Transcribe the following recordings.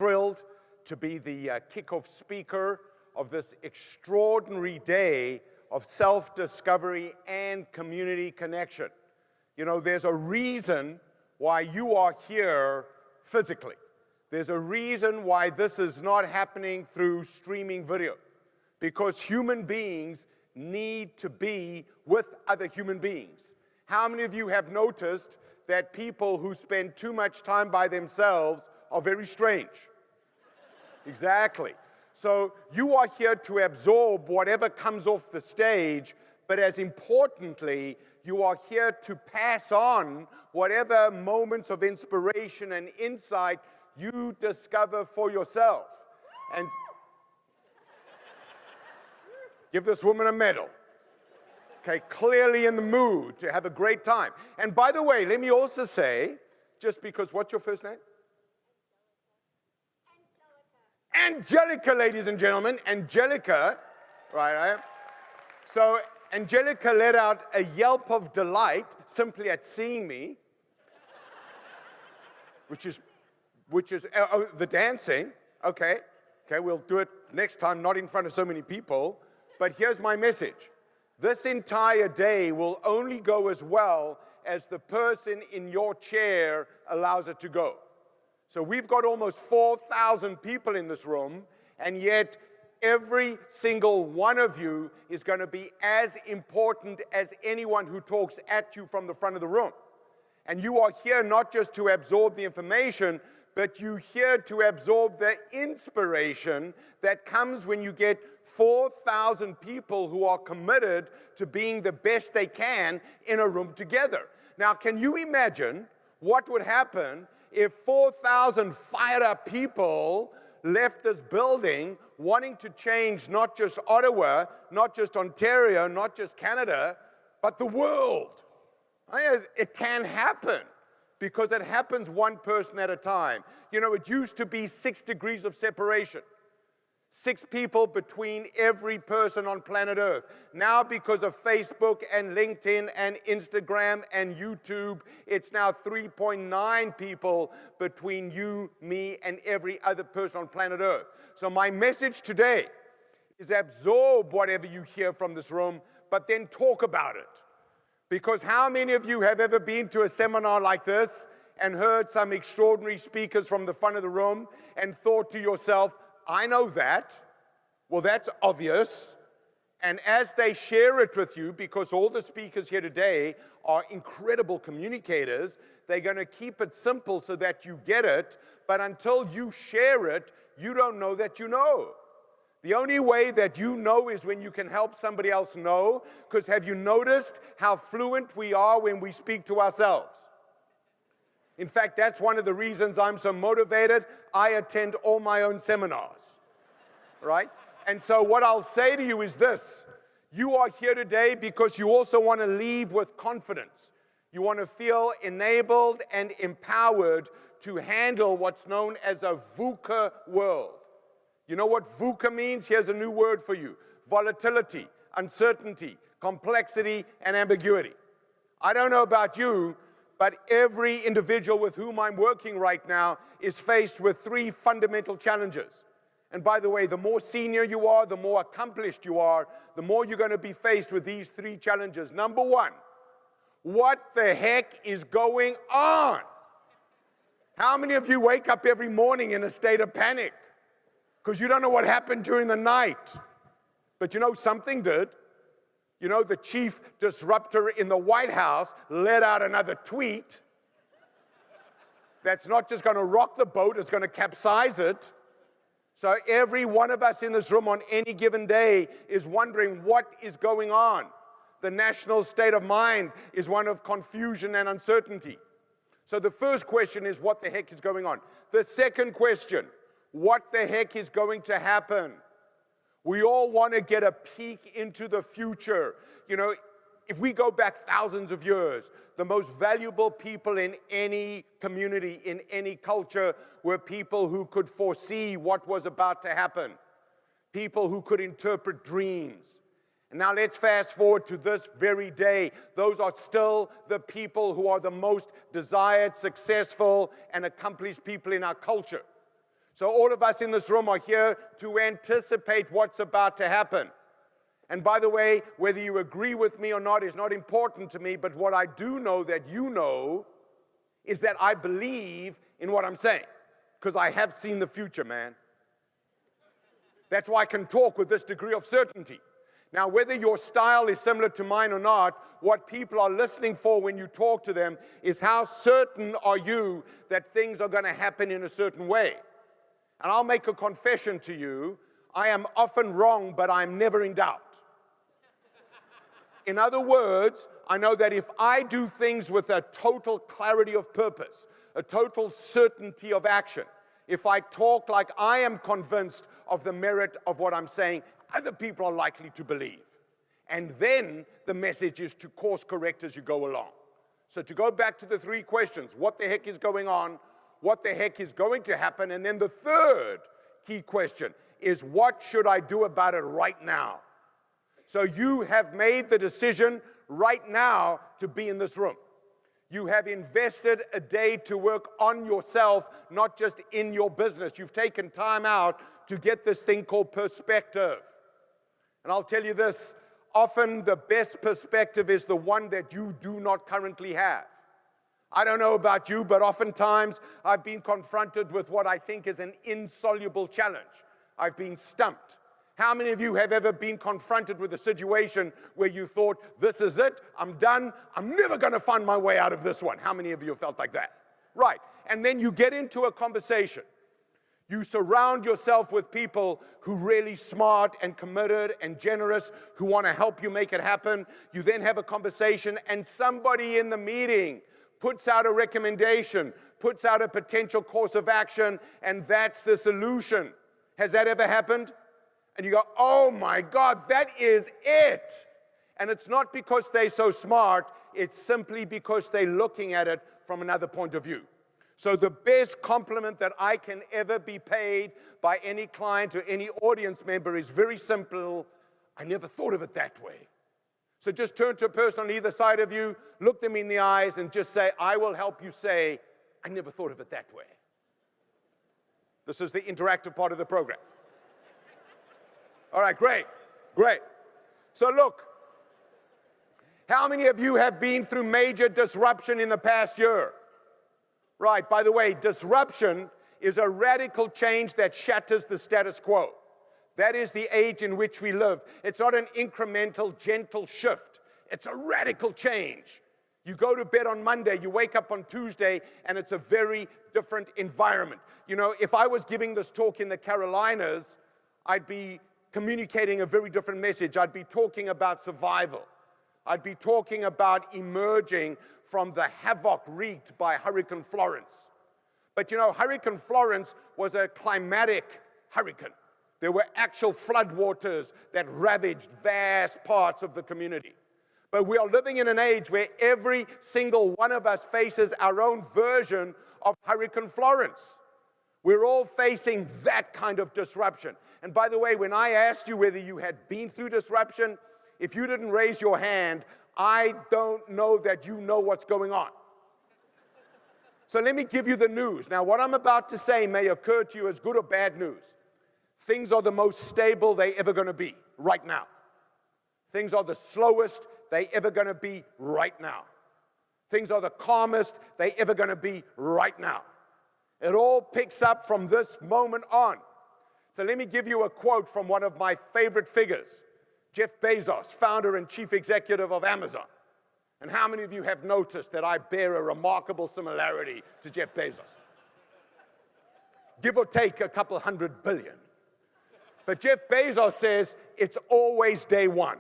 thrilled to be the kickoff speaker of this extraordinary day of self-discovery and community connection. You know, there's a reason why you are here physically. There's a reason why this is not happening through streaming video. Because human beings need to be with other human beings. How many of you have noticed that people who spend too much time by themselves are very strange? Exactly. So you are here to absorb whatever comes off the stage, but as importantly, you are here to pass on whatever moments of inspiration and insight you discover for yourself. And give this woman a medal. Okay, clearly in the mood to have a great time. And by the way, let me also say, just because, what's your first name? Angelica, ladies and gentlemen. Angelica, right? So Angelica let out a yelp of delight simply at seeing me, which is the dancing. Okay, we'll do it next time, not in front of so many people. But here's my message. This entire day will only go as well as the person in your chair allows it to go. So we've got almost 4,000 people in this room, and yet every single one of you is going to be as important as anyone who talks at you from the front of the room. And you are here not just to absorb the information, but you're here to absorb the inspiration that comes when you get 4,000 people who are committed to being the best they can in a room together. Now, can you imagine what would happen if 4,000 fired up people left this building wanting to change not just Ottawa, not just Ontario, not just Canada, but the world? It can happen because it happens one person at a time. You know, it used to be 6 degrees of separation. 6 people between every person on planet Earth. Now, because of Facebook and LinkedIn and Instagram and YouTube, it's now 3.9 people between you, me, and every other person on planet Earth. So my message today is absorb whatever you hear from this room, but then talk about it. Because how many of you have ever been to a seminar like this and heard some extraordinary speakers from the front of the room and thought to yourself, I know that. Well, that's obvious. And as they share it with you, because all the speakers here today are incredible communicators, they're going to keep it simple so that you get it. But until you share it, you don't know that you know. The only way that you know is when you can help somebody else know. Because have you noticed how fluent we are when we speak to ourselves? In fact, that's one of the reasons I'm so motivated. I attend all my own seminars, right? And so what I'll say to you is this. You are here today because you also want to leave with confidence. You want to feel enabled and empowered to handle what's known as a VUCA world. You know what VUCA means? Here's a new word for you. Volatility, uncertainty, complexity, and ambiguity. I don't know about you, but every individual with whom I'm working right now is faced with 3 fundamental challenges. And by the way, the more senior you are, the more accomplished you are, the more you're going to be faced with these 3 challenges. Number 1, what the heck is going on? How many of you wake up every morning in a state of panic because you don't know what happened during the night? But you know something did. You know, the chief disruptor in the White House let out another tweet that's not just going to rock the boat, it's going to capsize it. So every one of us in this room on any given day is wondering what is going on. The national state of mind is one of confusion and uncertainty. So the first question is, what the heck is going on? The second question, what the heck is going to happen? We all want to get a peek into the future. You know, if we go back thousands of years, the most valuable people in any community, in any culture, were people who could foresee what was about to happen. People who could interpret dreams. And now let's fast forward to this very day. Those are still the people who are the most desired, successful, and accomplished people in our culture. So all of us in this room are here to anticipate what's about to happen. And by the way, whether you agree with me or not is not important to me, but what I do know that you know is that I believe in what I'm saying, because I have seen the future, man. That's why I can talk with this degree of certainty. Now, whether your style is similar to mine or not, what people are listening for when you talk to them is how certain are you that things are going to happen in a certain way. And I'll make a confession to you. I am often wrong, but I'm never in doubt. In other words, I know that if I do things with a total clarity of purpose, a total certainty of action, if I talk like I am convinced of the merit of what I'm saying, other people are likely to believe. And then the message is to course correct as you go along. So to go back to the three questions, what the heck is going on? What the heck is going to happen? And then the third key question is, what should I do about it right now? So you have made the decision right now to be in this room. You have invested a day to work on yourself, not just in your business. You've taken time out to get this thing called perspective. And I'll tell you this, often the best perspective is the one that you do not currently have. I don't know about you, but oftentimes I've been confronted with what I think is an insoluble challenge. I've been stumped. How many of you have ever been confronted with a situation where you thought, this is it, I'm done, I'm never going to find my way out of this one? How many of you have felt like that? Right. And then you get into a conversation. You surround yourself with people who are really smart and committed and generous, who want to help you make it happen. You then have a conversation, and somebody in the meeting puts out a recommendation, puts out a potential course of action, and that's the solution. Has that ever happened? And you go, oh my God, that is it. And it's not because they're so smart, it's simply because they're looking at it from another point of view. So the best compliment that I can ever be paid by any client or any audience member is very simple. I never thought of it that way. So just turn to a person on either side of you, look them in the eyes, and just say, I will help you say, I never thought of it that way. This is the interactive part of the program. All right, great, great. So look, how many of you have been through major disruption in the past year? Right, by the way, disruption is a radical change that shatters the status quo. That is the age in which we live. It's not an incremental, gentle shift. It's a radical change. You go to bed on Monday, you wake up on Tuesday, and it's a very different environment. You know, if I was giving this talk in the Carolinas, I'd be communicating a very different message. I'd be talking about survival. I'd be talking about emerging from the havoc wreaked by Hurricane Florence. But you know, Hurricane Florence was a climatic hurricane. There were actual floodwaters that ravaged vast parts of the community. But we are living in an age where every single one of us faces our own version of Hurricane Florence. We're all facing that kind of disruption. And by the way, when I asked you whether you had been through disruption, if you didn't raise your hand, I don't know that you know what's going on. So let me give you the news. Now, what I'm about to say may occur to you as good or bad news. Things are the most stable they're ever going to be right now. Things are the slowest they're ever going to be right now. Things are the calmest they're ever going to be right now. It all picks up from this moment on. So let me give you a quote from one of my favorite figures, Jeff Bezos, founder and chief executive of Amazon. And how many of you have noticed that I bear a remarkable similarity to Jeff Bezos? Give or take a couple $100 billion. But Jeff Bezos says it's always day one.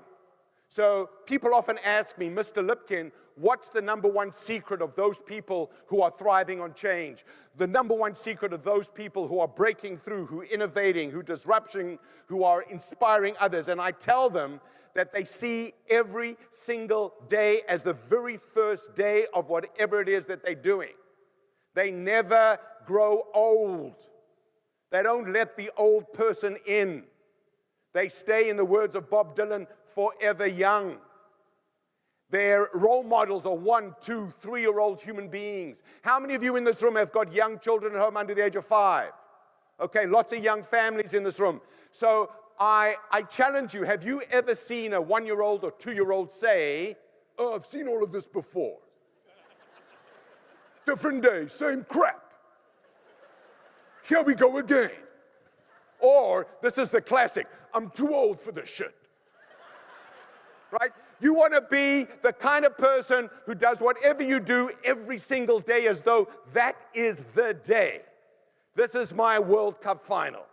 So people often ask me, Mr. Lipkin, what's the number one secret of those people who are thriving on change? The number one secret of those people who are breaking through, who are innovating, who are disrupting, who are inspiring others. And I tell them that they see every single day as the very first day of whatever it is that they're doing. They never grow old. They don't let the old person in. They stay, in the words of Bob Dylan, forever young. Their role models are 1, 2, 3-year-old human beings. How many of you in this room have got young children at home under the age of 5? Okay, lots of young families in this room. So I challenge you, have you ever seen a 1-year-old or 2-year-old say, oh, I've seen all of this before. Different day, same crap. Here we go again. Or, this is the classic, I'm too old for this shit. Right? You want to be the kind of person who does whatever you do every single day as though that is the day. This is my World Cup final.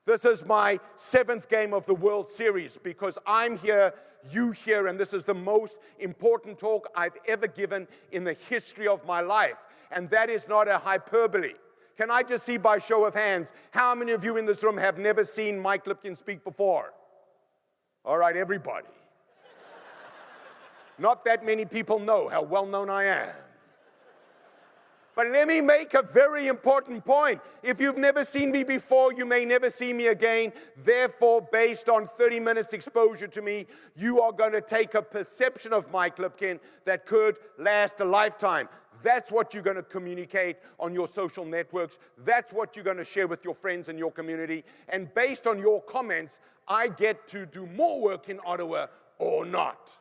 This is my 7th game of the World Series because I'm here, you here, and this is the most important talk I've ever given in the history of my life. And that is not a hyperbole. Can I just see by show of hands, how many of you in this room have never seen Mike Lipkin speak before? All right, everybody. Not that many people know how well known I am. But let me make a very important point. If you've never seen me before, you may never see me again. Therefore, based on 30 minutes exposure to me, you are going to take a perception of Mike Lipkin that could last a lifetime. That's what you're going to communicate on your social networks. That's what you're going to share with your friends and your community. And based on your comments, I get to do more work in Ottawa or not.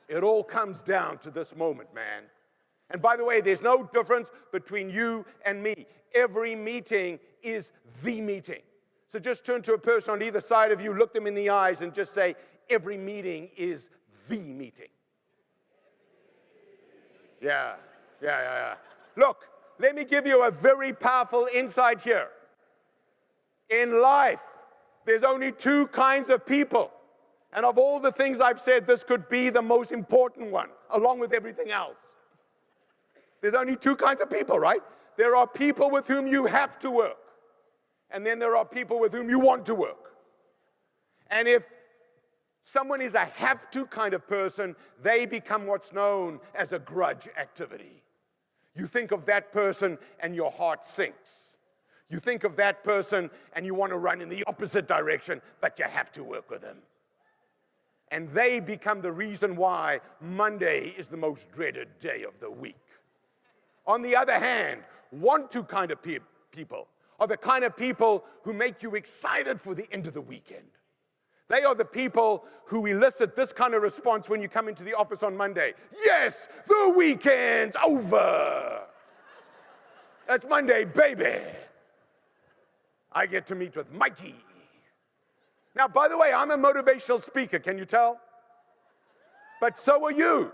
It all comes down to this moment, man. And by the way, there's no difference between you and me. Every meeting is the meeting. So just turn to a person on either side of you, look them in the eyes, and just say, every meeting is the meeting. Yeah. Look, let me give you a very powerful insight here. In life, there's only 2 kinds of people. And of all the things I've said, this could be the most important one, along with everything else. There's only 2 kinds of people, right? There are people with whom you have to work. And then there are people with whom you want to work. And if someone is a have-to kind of person, they become what's known as a grudge activity. You think of that person and your heart sinks. You think of that person and you want to run in the opposite direction, but you have to work with them. And they become the reason why Monday is the most dreaded day of the week. On the other hand, want-to kind of people are the kind of people who make you excited for the end of the weekend. They are the people who elicit this kind of response when you come into the office on Monday. Yes, the weekend's over. It's Monday, baby. I get to meet with Mikey. Now, by the way, I'm a motivational speaker, can you tell? But so are you.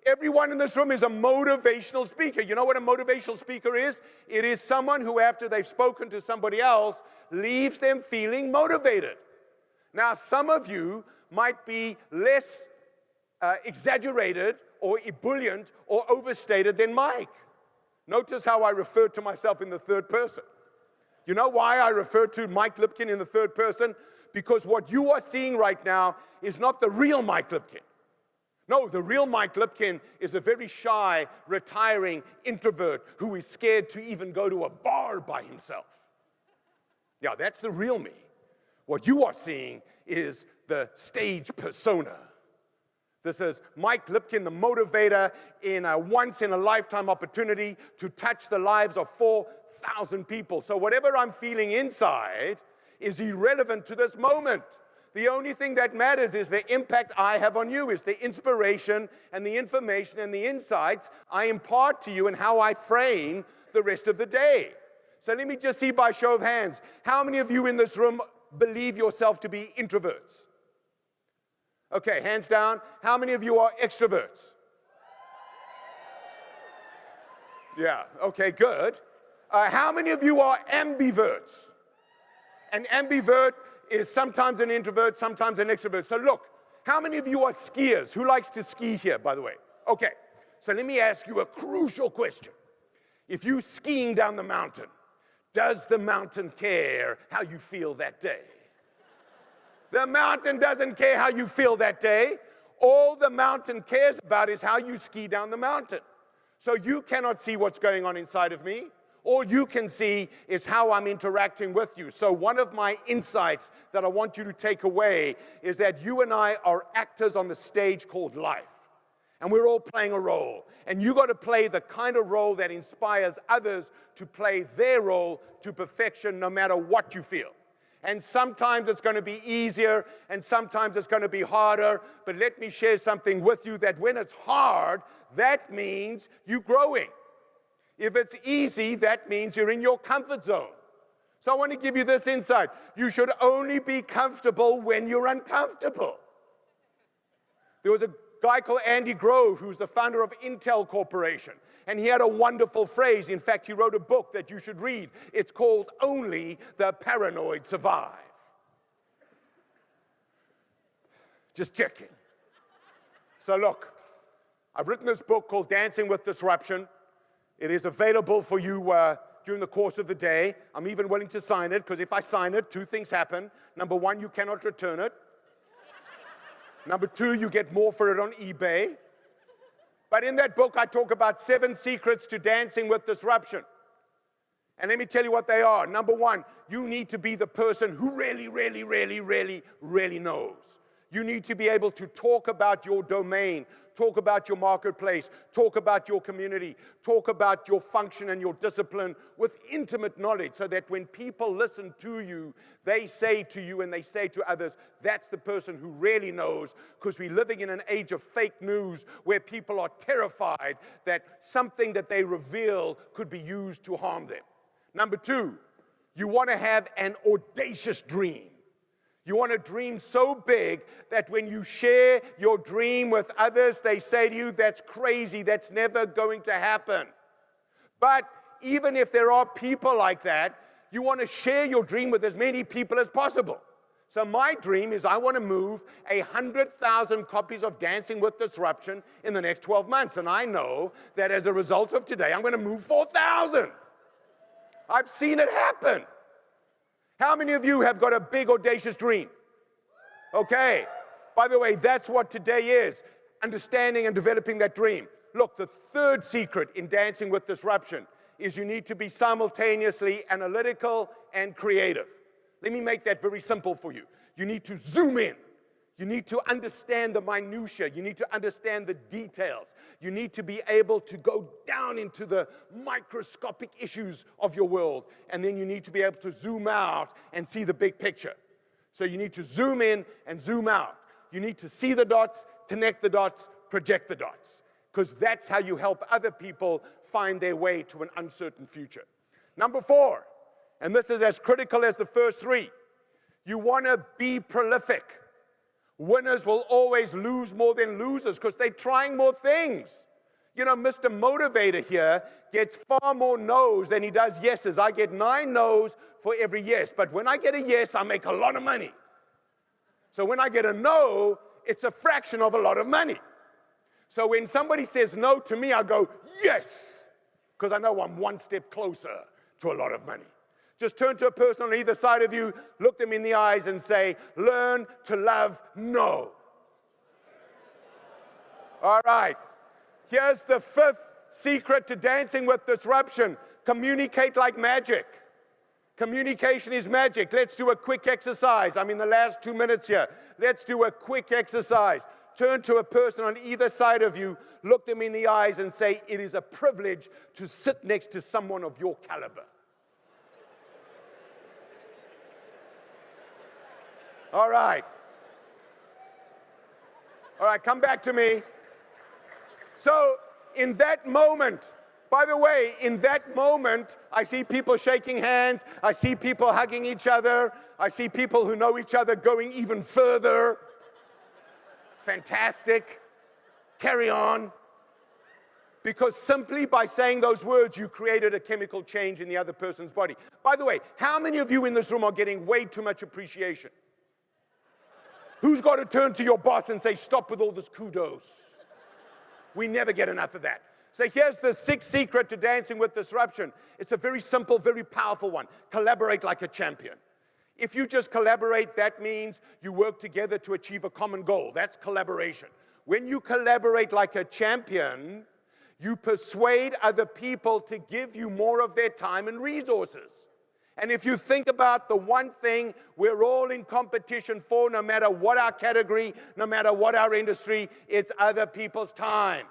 Everyone in this room is a motivational speaker. You know what a motivational speaker is? It is someone who, after they've spoken to somebody else, leaves them feeling motivated. Now, some of you might be less exaggerated or ebullient or overstated than Mike. Notice how I refer to myself in the third person. You know why I refer to Mike Lipkin in the third person? Because what you are seeing right now is not the real Mike Lipkin. No, the real Mike Lipkin is a very shy, retiring introvert who is scared to even go to a bar by himself. Yeah, that's the real me. What you are seeing is the stage persona. This is Mike Lipkin, the motivator, in a once-in-a-lifetime opportunity to touch the lives of 4,000 people. So whatever I'm feeling inside is irrelevant to this moment. The only thing that matters is the impact I have on you, is the inspiration and the information and the insights I impart to you and how I frame the rest of the day. So let me just see by show of hands, how many of you in this room believe yourself to be introverts? Okay, hands down. How many of you are extroverts? Yeah, okay, good. How many of you are ambiverts? An ambivert is sometimes an introvert, sometimes an extrovert. So look, how many of you are skiers? Who likes to ski here, by the way? Okay, so let me ask you a crucial question. If you're skiing down the mountain, does the mountain care how you feel that day? The mountain doesn't care how you feel that day. All the mountain cares about is how you ski down the mountain. So you cannot see what's going on inside of me. All you can see is how I'm interacting with you. So one of my insights that I want you to take away is that you and I are actors on the stage called life. And we're all playing a role. And you got to play the kind of role that inspires others to play their role to perfection no matter what you feel. And sometimes it's going to be easier, and sometimes it's going to be harder. But let me share something with you that when it's hard, that means you're growing. If it's easy, that means you're in your comfort zone. So I want to give you this insight. You should only be comfortable when you're uncomfortable. There was a guy called Andy Grove, who's the founder of Intel Corporation. And he had a wonderful phrase. In fact, he wrote a book that you should read. It's called Only the Paranoid Survive. Just checking. So look, I've written this book called Dancing with Disruption. It is available for you during the course of the day. I'm even willing to sign it, because if I sign it, two things happen. Number one, you cannot return it. Number two, you get more for it on eBay. But in that book, I talk about 7 secrets to dancing with disruption. And let me tell you what they are. Number one, you need to be the person who really, really, really, really, really knows. You need to be able to talk about your domain, talk about your marketplace, talk about your community, talk about your function and your discipline with intimate knowledge, so that when people listen to you, they say to you and they say to others, that's the person who really knows, because we're living in an age of fake news where people are terrified that something that they reveal could be used to harm them. Number two, you want to have an audacious dream. You want to dream so big that when you share your dream with others, they say to you, that's crazy, that's never going to happen. But even if there are people like that, you want to share your dream with as many people as possible. So my dream is I want to move 100,000 copies of Dancing with Disruption in the next 12 months. And I know that as a result of today, I'm going to move 4,000. I've seen it happen. How many of you have got a big, audacious dream? Okay. By the way, that's what today is, understanding and developing that dream. Look, the third secret in dancing with disruption is you need to be simultaneously analytical and creative. Let me make that very simple for you. You need to zoom in. You need to understand the minutiae. You need to understand the details. You need to be able to go down into the microscopic issues of your world. And then you need to be able to zoom out and see the big picture. So you need to zoom in and zoom out. You need to see the dots, connect the dots, project the dots. Because that's how you help other people find their way to an uncertain future. Number 4, and this is as critical as the first 3, you want to be prolific. Winners will always lose more than losers because they're trying more things. You know, Mr. Motivator here gets far more no's than he does yeses. I get 9 no's for every yes. But when I get a yes, I make a lot of money. So when I get a no, it's a fraction of a lot of money. So when somebody says no to me, I go, yes, because I know I'm one step closer to a lot of money. Just turn to a person on either side of you, look them in the eyes and say, learn to love no. All right. Here's the 5th secret to dancing with disruption. Communicate like magic. Communication is magic. Let's do a quick exercise. I'm in the last 2 minutes here. Let's do a quick exercise. Turn to a person on either side of you, look them in the eyes and say, it is a privilege to sit next to someone of your caliber. All right. All right, come back to me. So in that moment, by the way, in that moment, I see people shaking hands. I see people hugging each other. I see people who know each other going even further. It's fantastic. Carry on. Because simply by saying those words, you created a chemical change in the other person's body. By the way, how many of you in this room are getting way too much appreciation? Who's got to turn to your boss and say, stop with all this kudos? We never get enough of that. So here's the 6th secret to dancing with disruption. It's a very simple, very powerful one. Collaborate like a champion. If you just collaborate, that means you work together to achieve a common goal. That's collaboration. When you collaborate like a champion, you persuade other people to give you more of their time and resources. And if you think about the one thing we're all in competition for, no matter what our category, no matter what our industry, it's other people's time.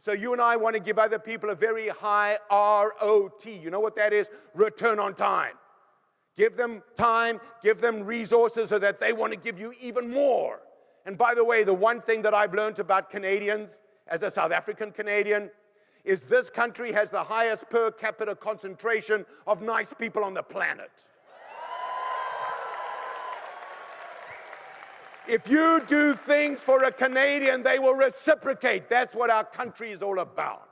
So you and I want to give other people a very high ROT. You know what that is? Return on time. Give them time, give them resources so that they want to give you even more. And by the way, the one thing that I've learned about Canadians, as a South African Canadian, is this country has the highest per capita concentration of nice people on the planet. If you do things for a Canadian, they will reciprocate. That's what our country is all about.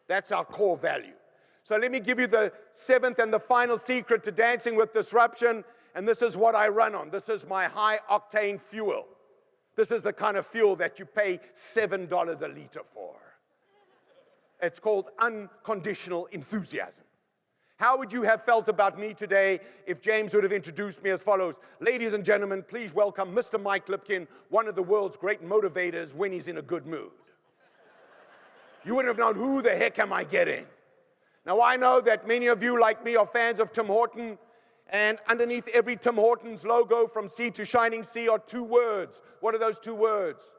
That's our core value. So let me give you the seventh and the final secret to dancing with disruption, and this is what I run on. This is my high-octane fuel. This is the kind of fuel that you pay $7 a liter for. It's called Unconditional Enthusiasm. How would you have felt about me today if James would have introduced me as follows? Ladies and gentlemen, please welcome Mr. Mike Lipkin, one of the world's great motivators when he's in a good mood. You wouldn't have known, who the heck am I getting? Now, I know that many of you, like me, are fans of Tim Horton, and underneath every Tim Hortons logo from sea to shining sea are two words. What are those two words?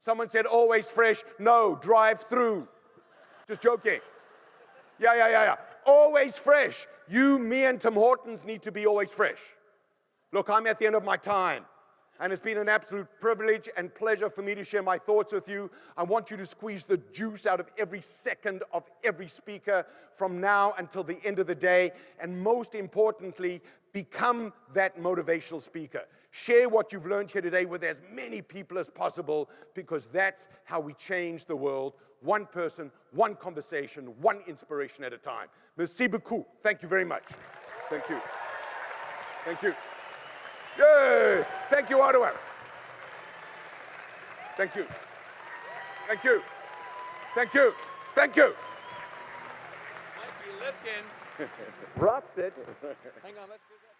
Someone said, always fresh. No, drive through. Just joking. Yeah. Always fresh. You, me, and Tim Hortons need to be always fresh. Look, I'm at the end of my time, and it's been an absolute privilege and pleasure for me to share my thoughts with you. I want you to squeeze the juice out of every second of every speaker from now until the end of the day, and most importantly, become that motivational speaker. Share what you've learned here today with as many people as possible, because that's how we change the world. One person, one conversation, one inspiration at a time. Merci beaucoup. Thank you very much. Thank you. Thank you. Yay! Thank you, Ottawa. Thank you. Thank you. Thank you. Thank you. Mikey Lipkin. Rocks it. Hang on, let's do this.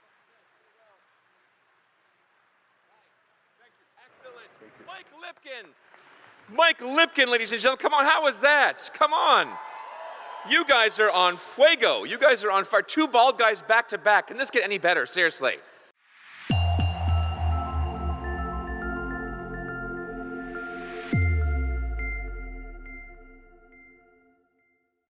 Excellent. Mike Lipkin. Mike Lipkin, ladies and gentlemen. Come on, how was that? Come on. You guys are on fuego. You guys are on fire. Two bald guys back to back. Can this get any better? Seriously.